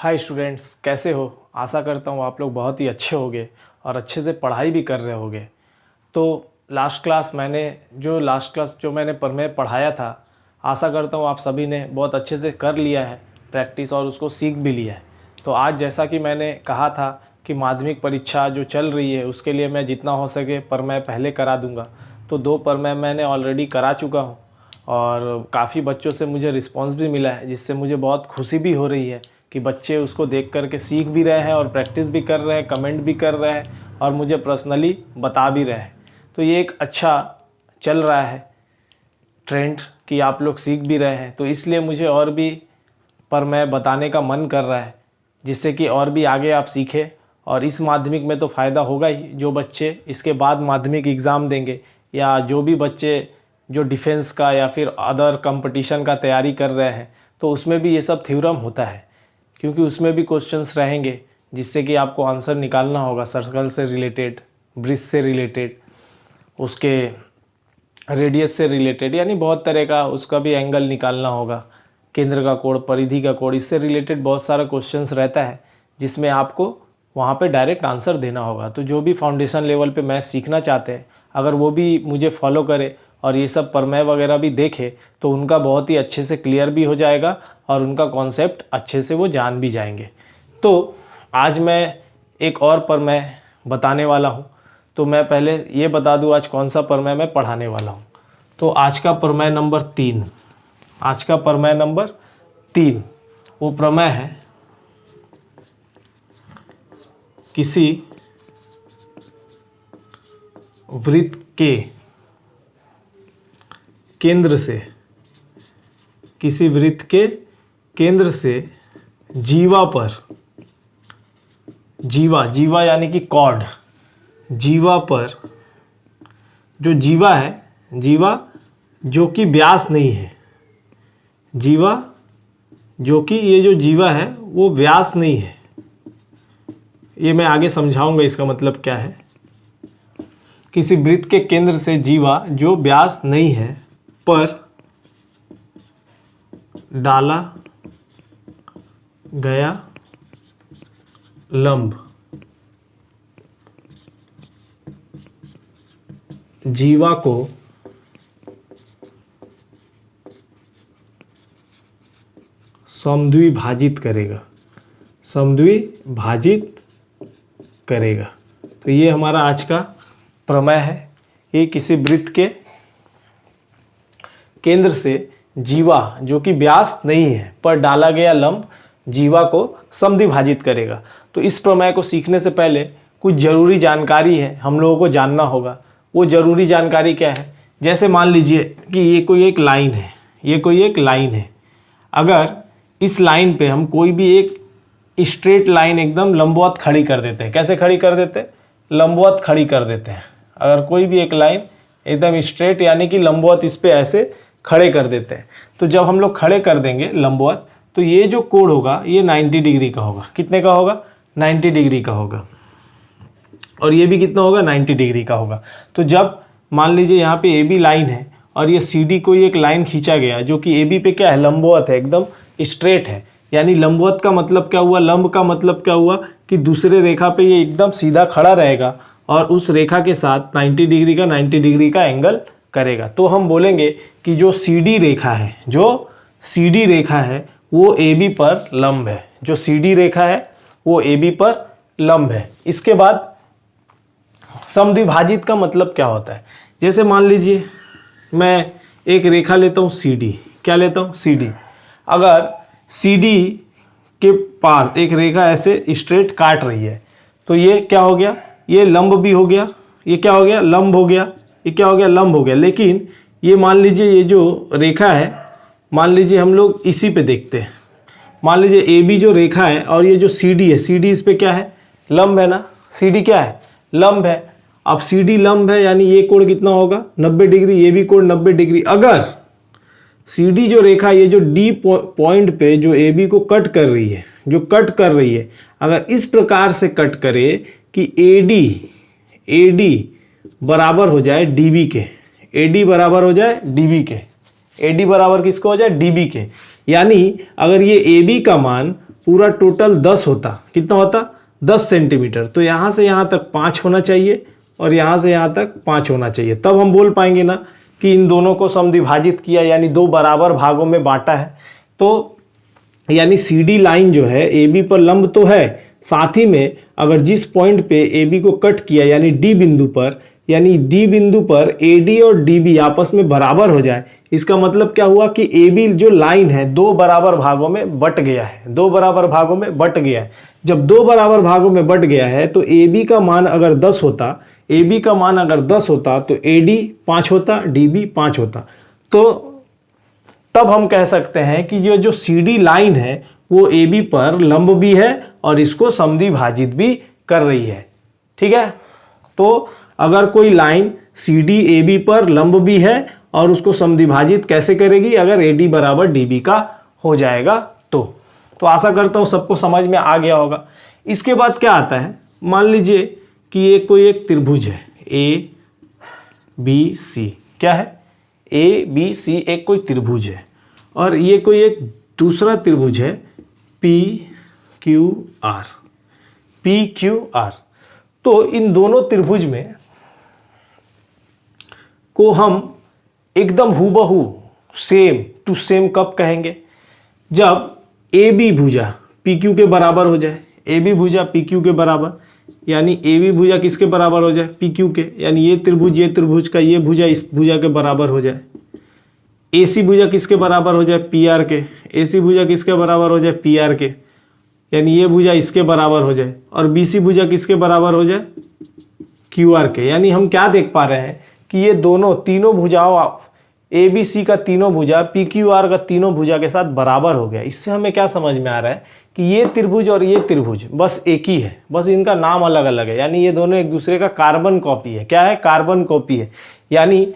Hi students, कैसे हो। आशा करता हूँ आप लोग बहुत ही अच्छे होंगे और अच्छे से पढ़ाई भी कर रहे होंगे। तो लास्ट क्लास जो मैंने प्रमेय पढ़ाया था, आशा करता हूँ आप सभी ने बहुत अच्छे से कर लिया है प्रैक्टिस और उसको सीख भी लिया है। तो आज जैसा कि मैंने कहा था कि माध्यमिक परीक्षा जो चल रही है उसके लिए मैं जितना हो सके प्रमेय पहले करा दूँगा। तो 2 प्रमेय मैंने ऑलरेडी करा चुका हूँ और काफ़ी बच्चों से मुझे रिस्पांस भी मिला है, जिससे मुझे बहुत खुशी भी हो रही है कि बच्चे उसको देख कर के सीख भी रहे हैं और प्रैक्टिस भी कर रहे हैं, कमेंट भी कर रहे हैं और मुझे पर्सनली बता भी रहे हैं। तो ये एक अच्छा चल रहा है ट्रेंड कि आप लोग सीख भी रहे हैं, तो इसलिए मुझे और भी प्रमेय बताने का मन कर रहा है, जिससे कि और भी आगे आप सीखें। और इस माध्यमिक में तो फ़ायदा होगा ही, जो बच्चे इसके बाद माध्यमिक एग्ज़ाम देंगे या जो भी बच्चे जो डिफेंस का या फिर अदर कंपटीशन का तैयारी कर रहे हैं, तो उसमें भी ये सब थ्योरम होता है, क्योंकि उसमें भी क्वेश्चंस रहेंगे जिससे कि आपको आंसर निकालना होगा सर्कल से रिलेटेड, ब्रिज से रिलेटेड, उसके रेडियस से रिलेटेड, यानी बहुत तरह का उसका भी एंगल निकालना होगा, केंद्र का कोण, परिधि का कोण, इससे रिलेटेड बहुत सारा क्वेश्चंस रहता है जिसमें आपको वहाँ पे डायरेक्ट आंसर देना होगा। तो जो भी फाउंडेशन लेवल पे मैथ सीखना चाहते हैं, अगर वो भी मुझे फॉलो करे और ये सब प्रमेय वगैरह भी देखे, तो उनका बहुत ही अच्छे से क्लियर भी हो जाएगा और उनका कॉन्सेप्ट अच्छे से वो जान भी जाएंगे। तो आज मैं एक और प्रमेय बताने वाला हूँ। तो मैं पहले ये बता दूँ आज कौन सा प्रमेय मैं पढ़ाने वाला हूँ। तो आज का प्रमेय नंबर 3, आज का प्रमेय नंबर 3 वो प्रमेय है, किसी वृत्त के केंद्र से, किसी वृत्त के केंद्र से जीवा पर, जीवा यानी कि कॉर्ड, जीवा पर, जो जीवा है, जीवा जो कि व्यास नहीं है, जीवा जो कि ये जो जीवा है वो व्यास नहीं है। ये मैं आगे समझाऊंगा इसका मतलब क्या है। किसी वृत्त के केंद्र से जीवा जो व्यास नहीं है पर डाला गया लंब जीवा को समद्विभाजित करेगा, समद्विभाजित करेगा। तो ये हमारा आज का प्रमेय है। ये किसी वृत्त के केंद्र से जीवा जो कि व्यास नहीं है पर डाला गया लंब जीवा को समद्विभाजित करेगा। तो इस प्रमेय को सीखने से पहले कुछ ज़रूरी जानकारी है हम लोगों को जानना होगा। वो ज़रूरी जानकारी क्या है? जैसे मान लीजिए कि ये कोई एक लाइन है, ये कोई एक लाइन है। अगर इस लाइन पे हम कोई भी एक स्ट्रेट लाइन एकदम लंबवत खड़ी कर देते हैं, कैसे खड़ी कर देते हैं? लंबवत खड़ी कर देते हैं। अगर कोई भी एक लाइन एकदम स्ट्रेट यानी कि लंबवत इस पे ऐसे खड़े कर देते हैं, तो जब हम लोग खड़े कर देंगे लंबवत, तो ये जो कोण होगा ये 90 डिग्री का होगा। कितने का होगा? 90 डिग्री का होगा। और ये भी कितना होगा? 90 डिग्री का होगा। तो जब मान लीजिए यहाँ पे ए बी लाइन है और ये सी डी कोई एक लाइन खींचा गया जो कि ए बी पे क्या है? लंबवत है, एकदम स्ट्रेट है। यानी लंबवत का मतलब क्या हुआ? लंब का मतलब क्या हुआ कि दूसरे रेखा पे ये एकदम सीधा खड़ा रहेगा और उस रेखा के साथ 90 डिग्री का एंगल करेगा। तो हम बोलेंगे कि जो सी डी रेखा है, जो सी डी रेखा है वो ए बी पर लंब है। जो सी डी रेखा है वो ए बी पर लंब है। इसके बाद समद्विभाजित का मतलब क्या होता है? जैसे मान लीजिए मैं एक रेखा लेता हूँ सी डी। क्या लेता हूँ? C D. अगर सी डी के पास एक रेखा ऐसे स्ट्रेट काट रही है, तो ये क्या हो गया? ये लंब भी हो गया। ये क्या हो गया? लंब हो गया। ये क्या हो गया? लंब हो गया। लेकिन ये मान लीजिए ये जो रेखा है, मान लीजिए हम लोग इसी पे देखते हैं। मान लीजिए ए बी जो रेखा है और ये जो सी डी है, सी डी इस पे क्या है? लंब है ना। सी डी क्या है? लंब है। अब सी डी लंब है यानी ये कोण कितना होगा? 90 डिग्री। ये भी कोण 90 डिग्री। अगर सी डी जो रेखा, ये जो डी पॉइंट पे जो ए बी को कट कर रही है, जो कट कर रही है, अगर इस प्रकार से कट करे कि ए डी बराबर हो जाए डी बी के, ए डी बराबर हो जाए डी बी के, ए डी बराबर किसको हो जाए? डी बी के। यानी अगर ये ए बी का मान पूरा टोटल 10 होता, कितना होता 10 सेंटीमीटर, तो यहाँ से यहाँ तक 5 होना चाहिए और यहाँ से यहाँ तक 5 होना चाहिए, तब हम बोल पाएंगे ना कि इन दोनों को समद्विभाजित किया, यानी दो बराबर भागों में बांटा है। तो यानी CD लाइन जो है AB पर लंब तो है, साथ ही में अगर जिस पॉइंट पे AB को कट किया यानी D बिंदु पर, यानी D बिंदु पर AD और DB आपस में बराबर हो जाए, इसका मतलब क्या हुआ कि AB जो लाइन है दो बराबर भागों में बट गया है, दो बराबर भागों में बट गया है। जब दो बराबर भागों में बट गया है तो AB का मान अगर 10 होता, AB का मान अगर 10 होता तो AD 5 होता, DB 5 होता। तो तब हम कह सकते हैं कि ये जो CD लाइन है वो AB पर लंब भी है और इसको समद्विभाजित भी कर रही है। ठीक है, तो अगर कोई लाइन CD AB पर लंब भी है और उसको समद्विभाजित कैसे करेगी, अगर AD बराबर DB का हो जाएगा तो आशा करता हूँ सबको समझ में आ गया होगा। इसके बाद क्या आता है, मान लीजिए कि ये कोई एक त्रिभुज है ABC, क्या है ABC, एक कोई त्रिभुज है और ये कोई एक दूसरा त्रिभुज है PQR। तो इन दोनों त्रिभुज में को हम एकदम हूबहू सेम टू सेम कब कहेंगे, जब AB भुजा PQ के बराबर हो जाए, AB भुजा PQ के बराबर, यानी AB भुजा किसके बराबर हो जाए, PQ के, यानी ये त्रिभुज का ये भुजा इस भुजा के बराबर हो जाए। AC भुजा किसके बराबर हो जाए, PR के, AC भुजा किसके बराबर हो जाए, PR के, यानी ये भुजा इसके बराबर हो जाए, और BC भुजा किसके बराबर हो जाए, QR के। यानी हम क्या देख पा रहे हैं कि ये दोनों तीनों भुजाओं ABC का तीनों भुजा PQR का तीनों भुजा के साथ बराबर हो गया। इससे हमें क्या समझ में आ रहा है कि ये त्रिभुज और ये त्रिभुज बस एक ही है, बस इनका नाम अलग अलग है, यानी ये दोनों एक दूसरे का कार्बन कॉपी है। क्या है, कार्बन कॉपी है, यानी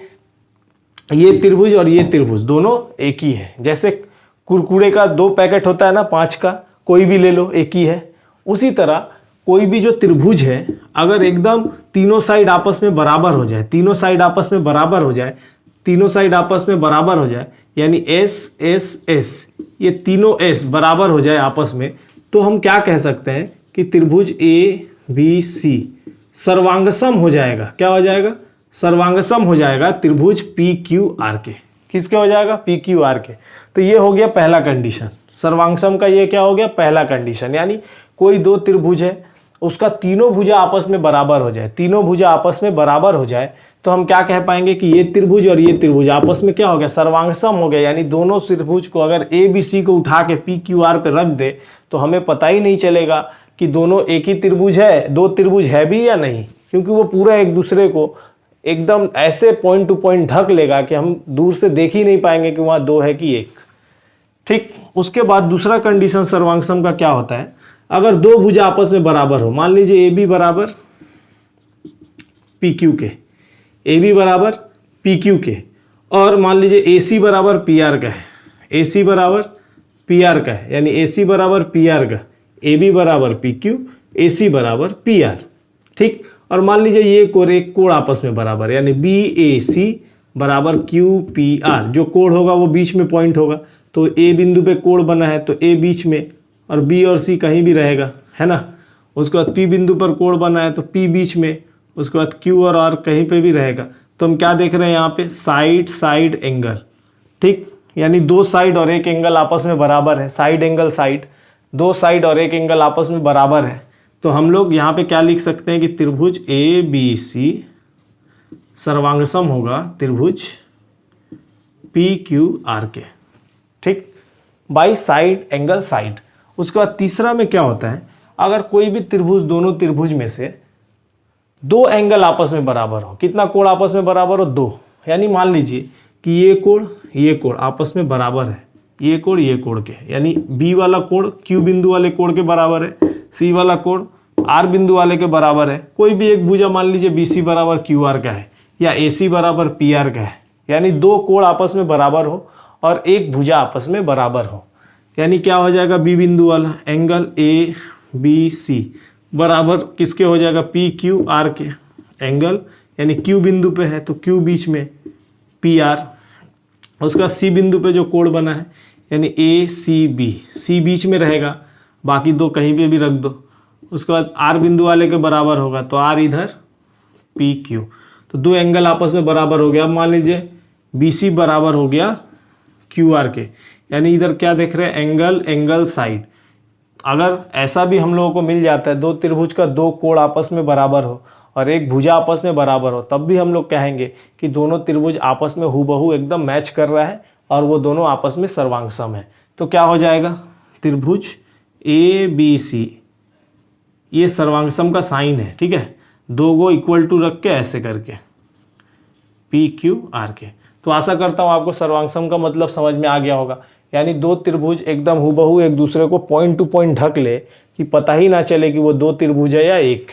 ये त्रिभुज और ये त्रिभुज दोनों एक ही है। जैसे कुरकुरे का 2 पैकेट होता है ना 5 का, कोई भी ले लो एक ही है। उसी तरह कोई भी जो त्रिभुज है अगर एकदम तीनों साइड आपस में बराबर हो जाए, तीनों साइड आपस में बराबर हो जाए, तीनों साइड आपस में बराबर हो जाए, यानी S S S ये तीनों S बराबर हो जाए आपस में, तो हम क्या कह सकते हैं कि त्रिभुज ABC सर्वांगसम हो जाएगा। क्या हो जाएगा, सर्वांगसम हो जाएगा त्रिभुज PQR के। किसके हो जाएगा, PQR के। तो ये हो गया पहला कंडीशन, सर्वांगसम का ये क्या हो गया, पहला कंडीशन। यानी कोई दो त्रिभुज है उसका तीनों भुजा आपस में बराबर हो जाए, तीनों भुजा आपस में बराबर हो जाए, तो हम क्या कह पाएंगे कि ये त्रिभुज और ये त्रिभुज आपस में क्या हो गया, सर्वांगसम हो गया। यानी दोनों त्रिभुज को अगर ABC को उठा के PQR पे रख दे तो हमें पता ही नहीं चलेगा कि दोनों एक ही त्रिभुज है, दो त्रिभुज है भी या नहीं, क्योंकि वो पूरा एक दूसरे को एकदम ऐसे पॉइंट टू पॉइंट ढक लेगा कि हम दूर से देख ही नहीं पाएंगे कि वहाँ दो है कि एक। ठीक, उसके बाद दूसरा कंडीशन सर्वांगसम का क्या होता है, अगर दो भुजा आपस में बराबर हो, मान लीजिए AB बराबर PQ के, AB बराबर PQ के, और मान लीजिए AC बराबर PR का है, AC बराबर PR का है, यानी AC बराबर PR का, AB बराबर PQ, AC बराबर PR। ठीक, और मान लीजिए ये एक कोण आपस में बराबर, यानी BAC बराबर QPR, जो कोण होगा वो बीच में पॉइंट होगा, तो A बिंदु पे कोण बना है तो A बीच में और B और C कहीं भी रहेगा, है ना। उसके बाद P बिंदु पर कोण बना है तो P बीच में, उसके बाद Q और R कहीं पे भी रहेगा। तो हम क्या देख रहे हैं यहाँ पे, साइड साइड एंगल। ठीक, यानी दो साइड और एक एंगल आपस में बराबर है, साइड एंगल साइड, दो साइड और एक एंगल आपस में बराबर है। तो हम लोग यहाँ पे क्या लिख सकते हैं कि त्रिभुज ABC सर्वांगसम होगा त्रिभुज PQR के। ठीक, बाई साइड एंगल साइड। उसके बाद तीसरा में क्या होता है, अगर कोई भी त्रिभुज, दोनों त्रिभुज में से दो एंगल आपस में बराबर हो, कितना कोण आपस में बराबर हो, 2, यानी मान लीजिए कि ये कोण आपस में बराबर है, ये कोण के, यानी B वाला कोण Q बिंदु वाले कोण के बराबर है, C वाला कोण R बिंदु वाले के बराबर है। कोई भी एक भुजा मान लीजिए BC बराबर QR का है या AC बराबर PR का है, यानी दो कोण आपस में बराबर हो और एक भुजा आपस में बराबर हो, यानी क्या हो जाएगा, B बिंदु वाला एंगल ABC बराबर किसके हो जाएगा, PQR के एंगल, यानी Q बिंदु पे है तो Q बीच में PR, उसका C बिंदु पे जो कोण बना है यानी ACB, C बीच में रहेगा बाकी दो कहीं पे भी रख दो। उसके बाद आर बिंदु वाले के बराबर होगा तो आर इधर पी क्यू, तो दो एंगल आपस में बराबर हो गया। अब मान लीजिए बी सी बराबर हो गया क्यू आर के, यानी इधर क्या देख रहे हैं, एंगल एंगल साइड। अगर ऐसा भी हम लोगों को मिल जाता है, दो त्रिभुज का दो कोण आपस में बराबर हो और एक भुजा आपस में बराबर हो, तब भी हम लोग कहेंगे कि दोनों त्रिभुज आपस में हूबहू एकदम मैच कर रहा है और वो दोनों आपस में सर्वांग है। तो क्या हो जाएगा, त्रिभुज ए बी सी ये सर्वांग का साइन है, ठीक है। दो गो इक्वल टू रख के ऐसे करके पी क्यू आर के। तो आशा करता हूँ आपको सर्वांग का मतलब समझ में आ गया होगा। यानी दो त्रिभुज एकदम हूबहू एक दूसरे को पॉइंट टू पॉइंट ढक ले कि पता ही ना चले कि वो दो त्रिभुज है या एक,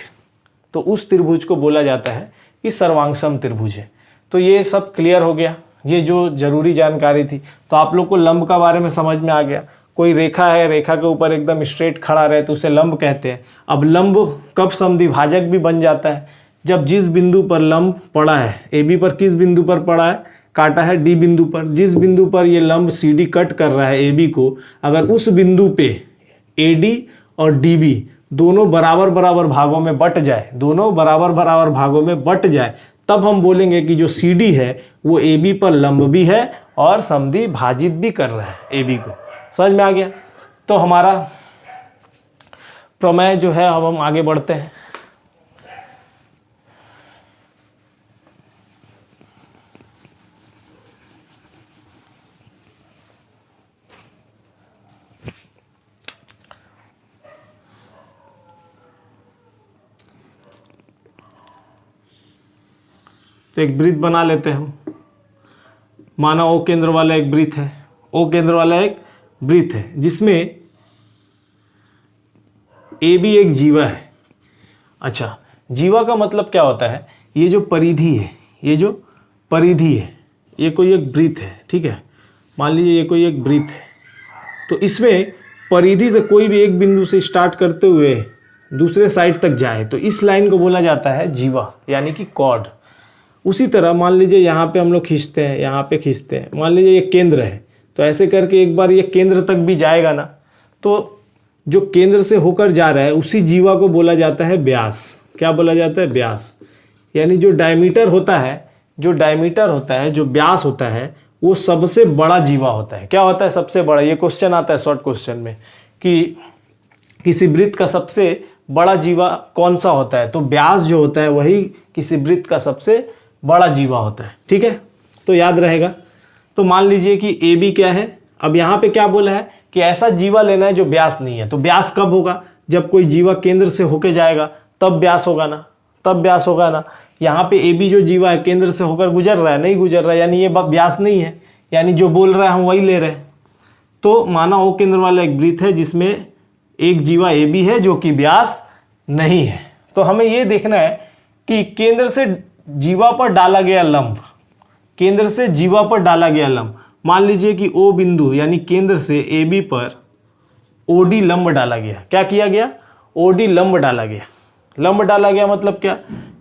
तो उस त्रिभुज को बोला जाता है कि सर्वांग त्रिभुज है। तो ये सब क्लियर हो गया, ये जो जरूरी जानकारी थी। तो आप लोग को लंब का बारे में समझ में आ गया। कोई रेखा है, रेखा के ऊपर एकदम स्ट्रेट खड़ा रहे तो उसे लंब कहते हैं। अब लंब कब समद्विभाजक भी बन जाता है, जब जिस बिंदु पर लंब पड़ा है, ए बी पर किस बिंदु पर पड़ा है, काटा है डी बिंदु पर, जिस बिंदु पर ये लंब सी डी कट कर रहा है ए बी को, अगर उस बिंदु पे ए डी और डी बी दोनों बराबर बराबर भागों में बट जाए, दोनों बराबर बराबर भागों में बट जाए, तब हम बोलेंगे कि जो सी डी है वो ए बी पर लंब भी है और समद्विभाजित भी कर रहा है ए बी को। समझ में आ गया। तो हमारा प्रमेय जो है, अब हम आगे बढ़ते हैं। तो एक वृत्त बना लेते हैं हम। माना ओ केंद्र वाला एक वृत्त है, ओ केंद्र वाला एक वृत्त है जिसमें ए बी एक जीवा है। अच्छा, जीवा का मतलब क्या होता है, ये जो परिधि है, ये जो परिधि है, ये कोई एक वृत्त है, ठीक है। मान लीजिए ये कोई एक वृत्त है, तो इसमें परिधि से कोई भी एक बिंदु से स्टार्ट करते हुए दूसरे साइड तक जाए तो इस लाइन को बोला जाता है जीवा, यानी कि कॉर्ड। उसी तरह मान लीजिए यहाँ पे हम लोग खींचते हैं, यहाँ पे खींचते हैं, मान लीजिए ये केंद्र है, तो ऐसे करके एक बार ये केंद्र तक भी जाएगा ना, तो जो केंद्र से होकर जा रहा है उसी जीवा को बोला जाता है व्यास। क्या बोला जाता है, व्यास। यानी जो डायमीटर होता है, जो डायमीटर होता है, जो व्यास होता है, वो सबसे बड़ा जीवा होता है। क्या होता है, सबसे बड़ा। ये क्वेश्चन आता है शॉर्ट क्वेश्चन में कि किसी वृत्त का सबसे बड़ा जीवा कौन सा होता है, तो व्यास जो होता है वही किसी वृत्त का सबसे बड़ा जीवा होता है, ठीक है। तो याद रहेगा। तो मान लीजिए कि ए बी क्या है, अब यहाँ पे क्या बोला है कि ऐसा जीवा लेना है जो व्यास नहीं है। तो व्यास कब होगा, जब कोई जीवा केंद्र से होके जाएगा तब व्यास होगा ना, तब व्यास होगा ना। यहाँ पे ए बी जो जीवा है केंद्र से होकर गुजर रहा है, नहीं गुजर रहा है, यानी ये व्यास नहीं है, यानी जो बोल रहा है हम वही ले रहे हैं। तो माना ओ केंद्र वाला एक वृत्त है जिसमें एक जीवा ए बी है जो कि व्यास नहीं है। तो हमें ये देखना है कि केंद्र से जीवा पर डाला गया लंब, केंद्र से जीवा पर डाला गया लंब। मान लीजिए कि ओ बिंदु यानी केंद्र से ए बी पर ओ डी लंब डाला गया। क्या किया गया, ओ डी लंब डाला गया। लंब डाला गया मतलब क्या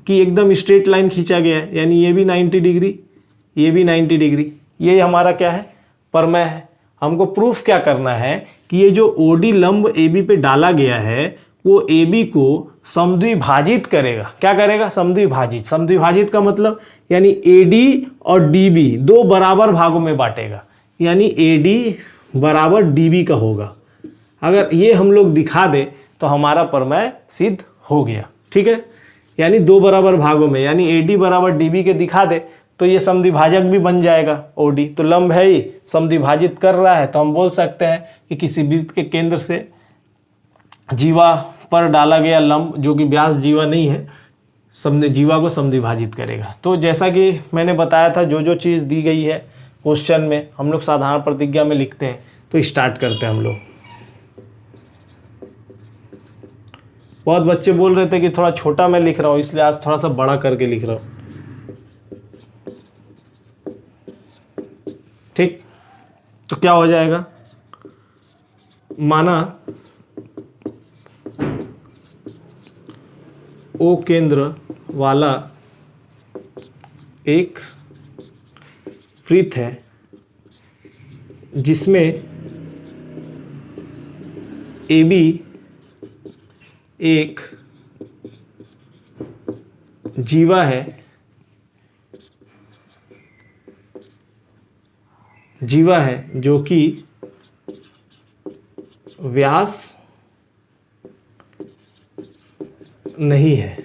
कि एकदम स्ट्रेट लाइन खींचा गया है, यानी ये भी 90 डिग्री, ये भी 90 डिग्री। ये हमारा क्या है, प्रमेय है। हमको प्रूफ क्या करना है कि ये जो ओ डी लंब ए बी पे डाला गया है वो ए बी को समद्विभाजित करेगा। क्या करेगा, समद्विभाजित। समद्विभाजित का मतलब यानी ए डी और डी बी दो बराबर भागों में बांटेगा, यानी ए डी बराबर डी बी का होगा। अगर ये हम लोग दिखा दे तो हमारा प्रमेय सिद्ध हो गया, ठीक है। यानी दो बराबर भागों में, यानी ए डी बराबर डी बी के दिखा दे तो ये समद्विभाजक भी बन जाएगा। ओ डी तो लंब है ही, समद्विभाजित कर रहा है, तो हम बोल सकते हैं कि किसी वृत्त के केंद्र से जीवा पर डाला गया लंब जो कि व्यास जीवा नहीं है, जीवा को समद्विभाजित करेगा। तो जैसा कि मैंने बताया था, जो जो चीज़ दी गई है क्वेश्चन में हम लोग साधारण प्रतिज्ञा में लिखते हैं। तो स्टार्ट करते हैं हम लोग। बहुत बच्चे बोल रहे थे कि थोड़ा छोटा मैं लिख रहा हूँ, इसलिए आज थोड़ा सा बड़ा करके लिख रहा हूँ, ठीक। तो क्या हो जाएगा, माना ओ केंद्र वाला एक वृत्त है जिसमें ए बी एक जीवा है, जो कि व्यास नहीं है।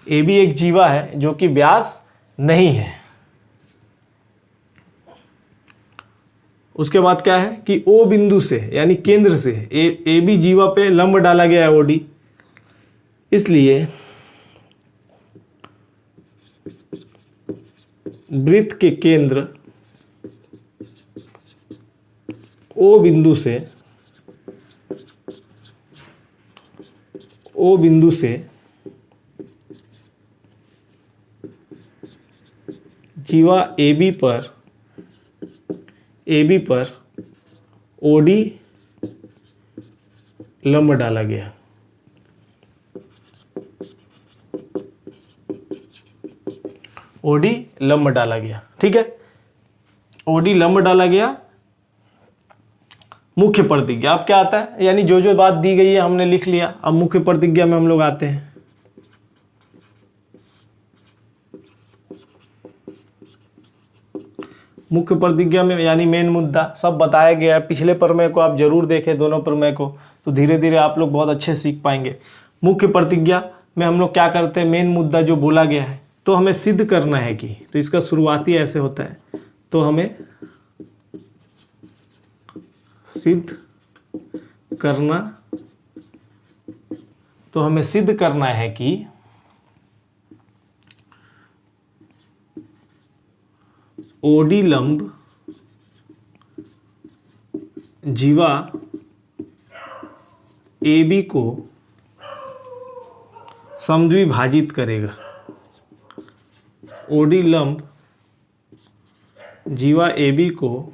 ए बी एक जीवा है जो कि व्यास नहीं है। उसके बाद क्या है कि ओ बिंदु से यानी केंद्र से ए बी जीवा पे लंब डाला गया है ओडी, इसलिए वृत्त के केंद्र ओ बिंदु से जीवा ए बी पर ओडी लंब डाला गया। ओडी लंब डाला गया, ठीक है। ओडी लंब डाला गया। मुख्य प्रतिज्ञा अब क्या आता है, यानी जो जो बात दी गई है हमने लिख लिया। अब मुख्य प्रतिज्ञा में हम लोग आते हैं। मुख्य प्रतिज्ञा में यानी मेन मुद्दा सब बताया गया है। पिछले प्रमेय को आप जरूर देखें, दोनों प्रमेय को, तो धीरे धीरे आप लोग बहुत अच्छे सीख पाएंगे। मुख्य प्रतिज्ञा में हम लोग क्या करते हैं, मेन मुद्दा जो बोला गया है तो हमें सिद्ध करना है कि, तो इसका शुरुआती ऐसे होता है, तो हमें सिद्ध करना है कि ओडी लंब जीवा ए बी को समद्विभाजित करेगा। ओडी लंब जीवा ए बी को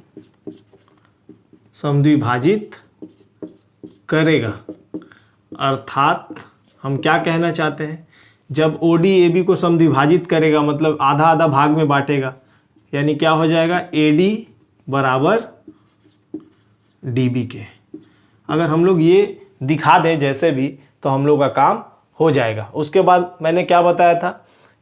समद्विभाजित करेगा। अर्थात हम क्या कहना चाहते हैं, जब ओडी ए बी को समद्विभाजित करेगा मतलब आधा आधा भाग में बांटेगा, यानी क्या हो जाएगा, ए डी बराबर डी बी के। अगर हम लोग ये दिखा दें जैसे भी, तो हम लोग का काम हो जाएगा। उसके बाद मैंने क्या बताया था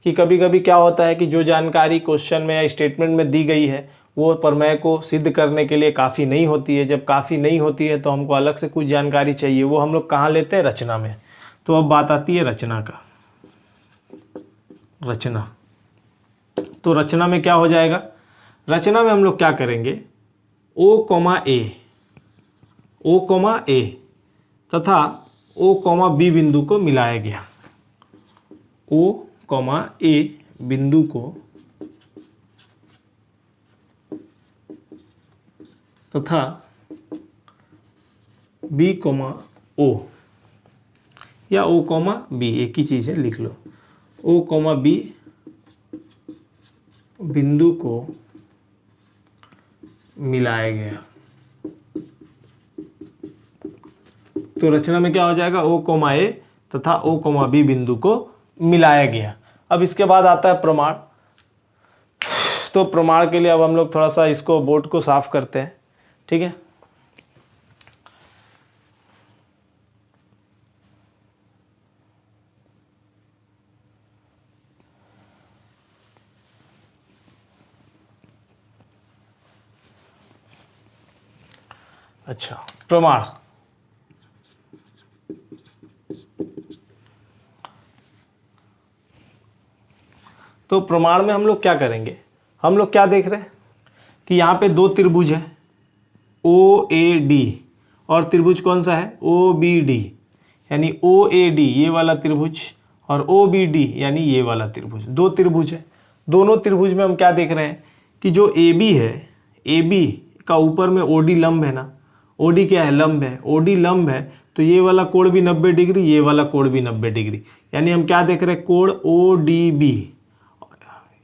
कि कभी कभी क्या होता है कि जो जानकारी क्वेश्चन में या स्टेटमेंट में दी गई है वो प्रमेय को सिद्ध करने के लिए काफ़ी नहीं होती है। जब काफ़ी नहीं होती है तो हमको अलग से कुछ जानकारी चाहिए, वो हम लोग कहाँ लेते हैं, रचना में। तो अब बात आती है रचना का। रचना, तो रचना में क्या हो जाएगा, रचना में हम लोग क्या करेंगे, ओ कॉमा ए तथा ओ कॉमा बी बिंदु को मिलाया गया। ओ कॉमा ए बिंदु को तथा बी कॉमा ओ या ओ कॉमा बी, एक ही चीज़ है, लिख लो। ओ कॉमा बी बिंदु को मिलाया गया। तो रचना में क्या हो जाएगा, ओ कॉमा ए तथा ओ कॉमा बी बिंदु को मिलाया गया। अब इसके बाद आता है प्रमाण। तो प्रमाण के लिए अब हम लोग थोड़ा सा इसको बोर्ड को साफ करते हैं, ठीक है। अच्छा, प्रमाण। तो प्रमाण में हम लोग क्या करेंगे, हम लोग क्या देख रहे हैं कि यहाँ पे दो त्रिभुज है, ओ ए डी, और त्रिभुज कौन सा है, ओ बी डी, यानी ओ ए डी ये वाला त्रिभुज और ओ बी डी यानी ये वाला त्रिभुज। दो त्रिभुज है। दोनों त्रिभुज में हम क्या देख रहे हैं कि जो ए बी है, ए बी का ऊपर में ओ डी लंब है ना, ओ डी क्या है, लंब है। ओ डी लंब है तो ये वाला कोण भी 90 डिग्री, ये वाला कोण भी 90 डिग्री, यानी हम क्या देख रहे हैं, कोण ओ डी बी,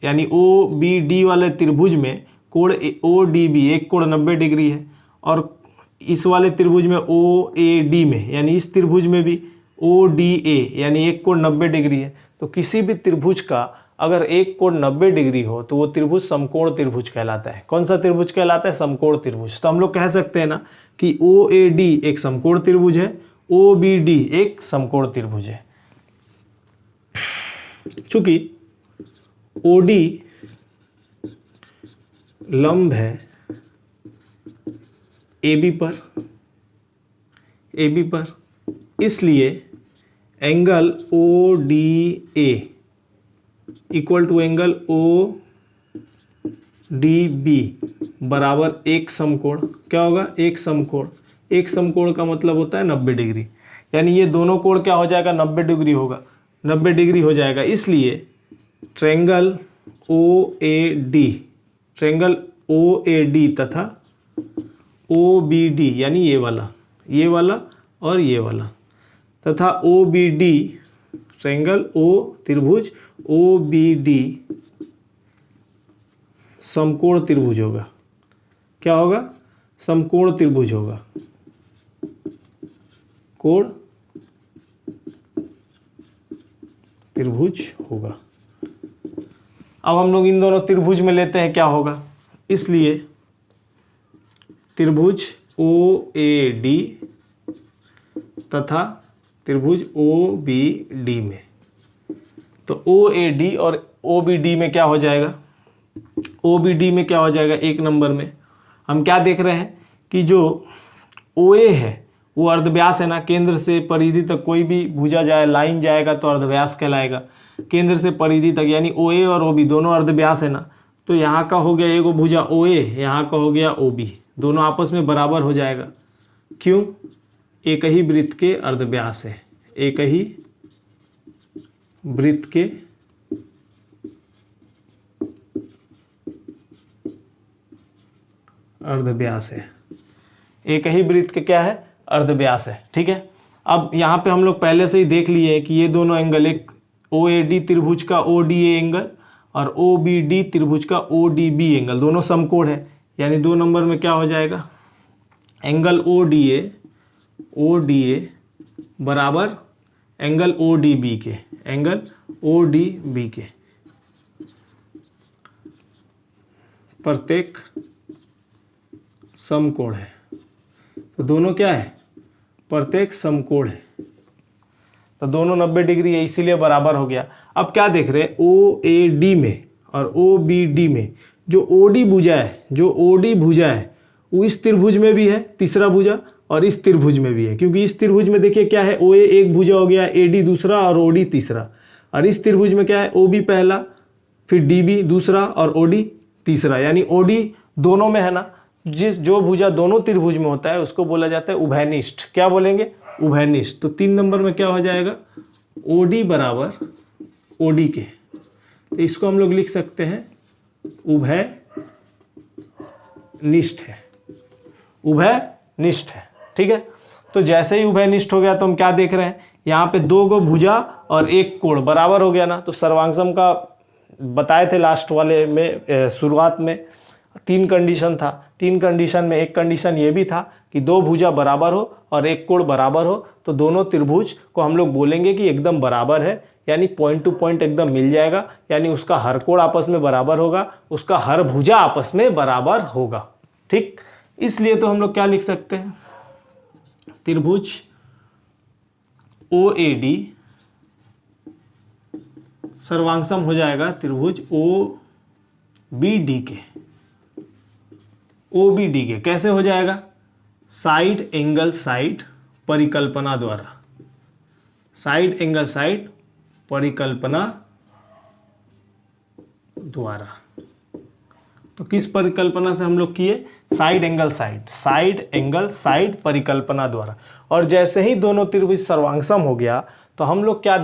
यानी ओ बी डी वाले त्रिभुज में कोण ओ डी बी एक कोण 90 डिग्री है, और इस वाले त्रिभुज में ओ ए डी में यानी इस त्रिभुज में भी ओ डी ए यानी एक कोण 90 डिग्री है। तो किसी भी त्रिभुज का अगर एक कोण 90 डिग्री हो तो वो त्रिभुज समकोण त्रिभुज कहलाता है। कौन सा त्रिभुज कहलाता है? समकोण त्रिभुज। तो हम लोग कह सकते हैं ना कि OAD एक समकोण त्रिभुज है, OBD एक समकोण त्रिभुज है। चूंकि OD लंब है AB पर, इसलिए angle ODA equal to angle ODB बराबर एक समकोण। क्या होगा? एक समकोण। एक समकोण का मतलब होता है 90 डिग्री, यानी ये दोनों कोण क्या हो जाएगा? 90 डिग्री होगा, 90 डिग्री हो जाएगा। इसलिए ट्रायंगल OAD तथा OBD यानी ये वाला और ये वाला तथा OBD ट्रायंगल त्रिभुज OBD समकोण त्रिभुज होगा। क्या होगा? समकोण त्रिभुज होगा, कोण त्रिभुज होगा। अब हम लोग इन दोनों त्रिभुज में लेते हैं क्या होगा। इसलिए त्रिभुज OAD तथा त्रिभुज OBD में, तो OAD और OBD में क्या हो जाएगा? OBD में क्या हो जाएगा? एक नंबर में हम क्या देख रहे हैं कि जो OA है वो अर्धव्यास है ना, केंद्र से परिधि तक कोई भी भुजा जाए, लाइन जाएगा तो अर्धव्यास कहलाएगा। केंद्र से परिधि तक यानी OA और OB दोनों अर्धव्यास है ना, तो यहाँ का हो गया एगो भुजा OA, यहाँ का हो गया OB, दोनों आपस में बराबर हो जाएगा। क्यों? एक ही वृत्त के अर्धव्यास है, एक ही वृत्त के अर्धव्यास है, एक ही वृत्त के क्या है? अर्धव्यास है। ठीक है, अब यहाँ पे हम लोग पहले से ही देख लिए हैं कि ये दोनों एंगल, एक OAD त्रिभुज का ODA एंगल और OBD त्रिभुज का ODB एंगल दोनों समकोण है, यानी 2 नंबर में क्या हो जाएगा? एंगल ODA बराबर एंगल ODB के, एंगल ODB के प्रत्येक समकोण है। तो दोनों क्या है? प्रत्येक समकोण है, तो दोनों 90 डिग्री है, इसीलिए बराबर हो गया। अब क्या देख रहे हैं? OAD में और OBD में जो OD भुजा है, जो OD भुजा है वो इस त्रिभुज में भी है, तीसरा भुजा, और इस त्रिभुज में भी है। क्योंकि इस त्रिभुज में देखिए क्या है? OA एक भुजा हो गया, AD दूसरा और OD तीसरा, और इस त्रिभुज में क्या है? OB पहला, फिर DB दूसरा और OD तीसरा, यानी OD दोनों में है ना। जो भुजा दोनों त्रिभुज में होता है उसको बोला जाता है उभयनिष्ठ। क्या बोलेंगे? उभयनिष्ठ। तो 3 नंबर में क्या हो जाएगा? OD बराबर OD के, तो इसको हम लोग लिख सकते हैं उभयनिष्ठ है, उभयनिष्ठ है। ठीक है, तो जैसे ही उभयनिष्ठ हो गया तो हम क्या देख रहे हैं? यहाँ पे 2 गो भुजा और एक कोण बराबर हो गया ना। तो सर्वांगसम का बताए थे लास्ट वाले में, शुरुआत में 3 कंडीशन था। 3 कंडीशन में एक कंडीशन ये भी था कि 2 भुजा बराबर हो और एक कोण बराबर हो, तो दोनों त्रिभुज को हम लोग बोलेंगे कि एकदम बराबर है, यानी पॉइंट टू पॉइंट एकदम मिल जाएगा, यानी उसका हर कोण आपस में बराबर होगा, उसका हर भुजा आपस में बराबर होगा। ठीक, इसलिए तो हम लोग क्या लिख सकते हैं? त्रिभुज OAD सर्वांगसम हो जाएगा त्रिभुज OBD के। OBD के कैसे हो जाएगा? साइड एंगल साइड परिकल्पना द्वारा, साइड एंगल साइड परिकल्पना द्वारा। तो किस परिकल्पना से हम लोग किए? साइड एंगल साइड परिकल्पना द्वारा। और जैसे ही दोनों त्रिभुज सर्वांगसम हो गया तो हम लोग क्या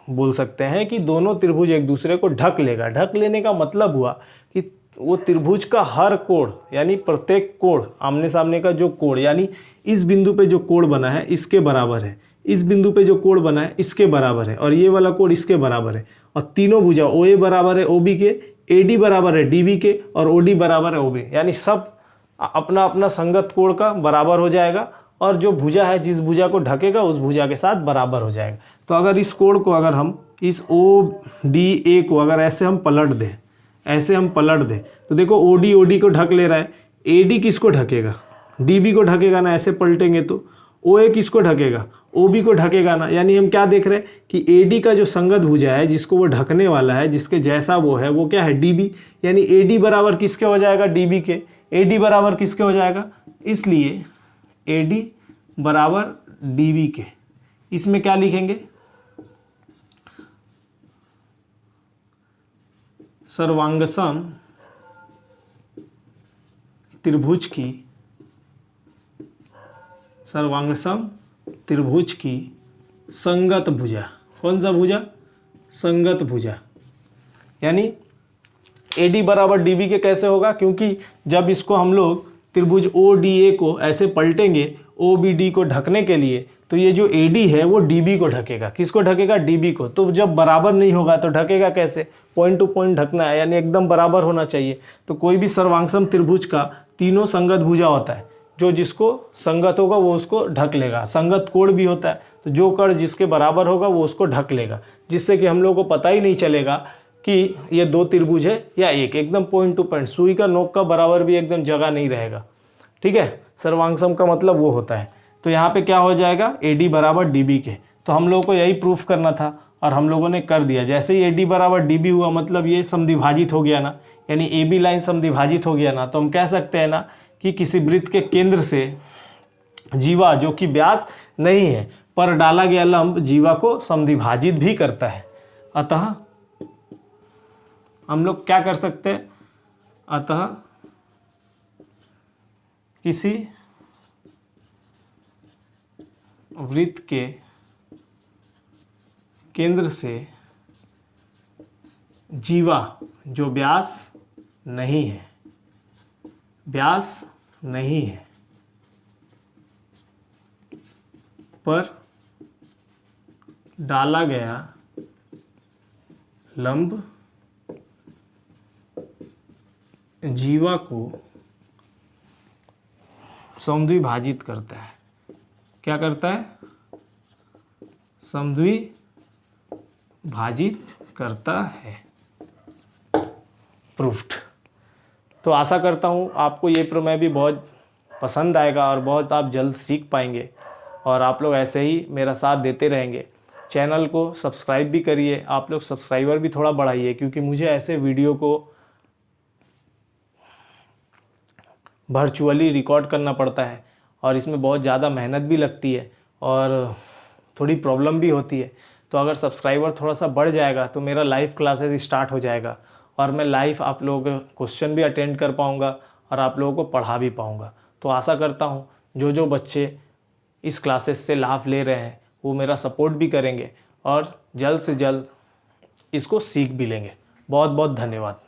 बोल सकते हैं कि दोनों त्रिभुज एक दूसरे को ढक लेगा। ढक लेने का मतलब हुआ कि वो त्रिभुज का हर कोण, यानी प्रत्येक कोण, आमने सामने का जो कोण, यानी इस बिंदु पे जो कोण बना है इसके बराबर है, इस बिंदु पे जो कोण बना है इसके बराबर है, और ये वाला कोण इसके बराबर है। और तीनों भुजा OA बराबर है OB के, AD बराबर है DB के, और OD बराबर है OB, यानी सब अपना अपना संगत कोण का बराबर हो जाएगा और जो भुजा है जिस भुजा को ढकेगा उस भुजा के साथ बराबर हो जाएगा। तो अगर इस कोण को अगर हम इस ODA को अगर ऐसे हम पलट दें, ऐसे हम पलट दें तो देखो OD को ढक ले रहा है, AD किसको ढकेगा, DB को ढकेगा ना, ऐसे पलटेंगे तो OA किसको ढकेगा, OB को ढकेगा ना। यानी हम क्या देख रहे हैं कि AD का जो संगत भुजा है जिसको वो ढकने वाला है, जिसके जैसा वो है, वो क्या है DB। यानी AD बराबर किसके हो जाएगा, DB के। AD बराबर किसके हो जाएगा, इसलिए AD बराबर DB के। इसमें क्या लिखेंगे, सर्वांगसम त्रिभुज की, सर्वांगसम त्रिभुज की संगत भुजा। कौन सा भुजा, संगत भुजा। यानी AD बराबर DB के कैसे होगा, क्योंकि जब इसको हम लोग त्रिभुज ODA को ऐसे पलटेंगे OBD को ढकने के लिए, तो ये जो AD है वो DB को ढकेगा। किसको ढकेगा, DB को। तो जब बराबर नहीं होगा तो ढकेगा कैसे, पॉइंट टू पॉइंट ढकना है, यानी एकदम बराबर होना चाहिए। तो कोई भी सर्वांगसम त्रिभुज का तीनों संगत भुजा होता है, जो जिसको संगत होगा वो उसको ढक लेगा। संगत कोण भी होता है, तो जो कोण जिसके बराबर होगा वो उसको ढक लेगा, जिससे कि हम लोगों को पता ही नहीं चलेगा कि ये दो त्रिभुज है या एक, एकदम पॉइंट टू पॉइंट। सुई का नोक का बराबर भी एकदम जगह नहीं रहेगा। ठीक है, सर्वांगसम का मतलब वो होता है। तो यहाँ पे क्या हो जाएगा, AD बराबर DB के। तो हम लोगों को यही प्रूफ करना था और हम लोगों ने कर दिया। जैसे ही AD बराबर DB हुआ मतलब ये समद्विभाजित हो गया ना, यानी AB लाइन समद्विभाजित हो गया ना, तो हम कह सकते हैं ना कि किसी वृत्त के केंद्र से जीवा, जो कि व्यास नहीं है, पर डाला गया लंब जीवा को समद्विभाजित भी करता है। अतः हम लोग क्या कर सकते हैं, अतः किसी वृत्त के केंद्र से जीवा, जो व्यास नहीं है, व्यास नहीं है, पर डाला गया लंब जीवा को समद्विभाजित करता है। क्या करता है, समद्विभाजित करता है। प्रूफ्ड। तो आशा करता हूँ आपको ये प्रमेय भी बहुत पसंद आएगा और बहुत आप जल्द सीख पाएंगे, और आप लोग ऐसे ही मेरा साथ देते रहेंगे। चैनल को सब्सक्राइब भी करिए, आप लोग सब्सक्राइबर भी थोड़ा बढ़ाइए, क्योंकि मुझे ऐसे वीडियो को वर्चुअली रिकॉर्ड करना पड़ता है और इसमें बहुत ज़्यादा मेहनत भी लगती है और थोड़ी प्रॉब्लम भी होती है। तो अगर सब्सक्राइबर थोड़ा सा बढ़ जाएगा तो मेरा लाइव क्लासेस स्टार्ट हो जाएगा और मैं लाइव आप लोगों के क्वेश्चन भी अटेंड कर पाऊँगा और आप लोगों को पढ़ा भी पाऊँगा। तो आशा करता हूँ जो बच्चे इस क्लासेस से लाभ ले रहे हैं वो मेरा सपोर्ट भी करेंगे और जल्द से जल्द इसको सीख भी लेंगे। बहुत बहुत धन्यवाद।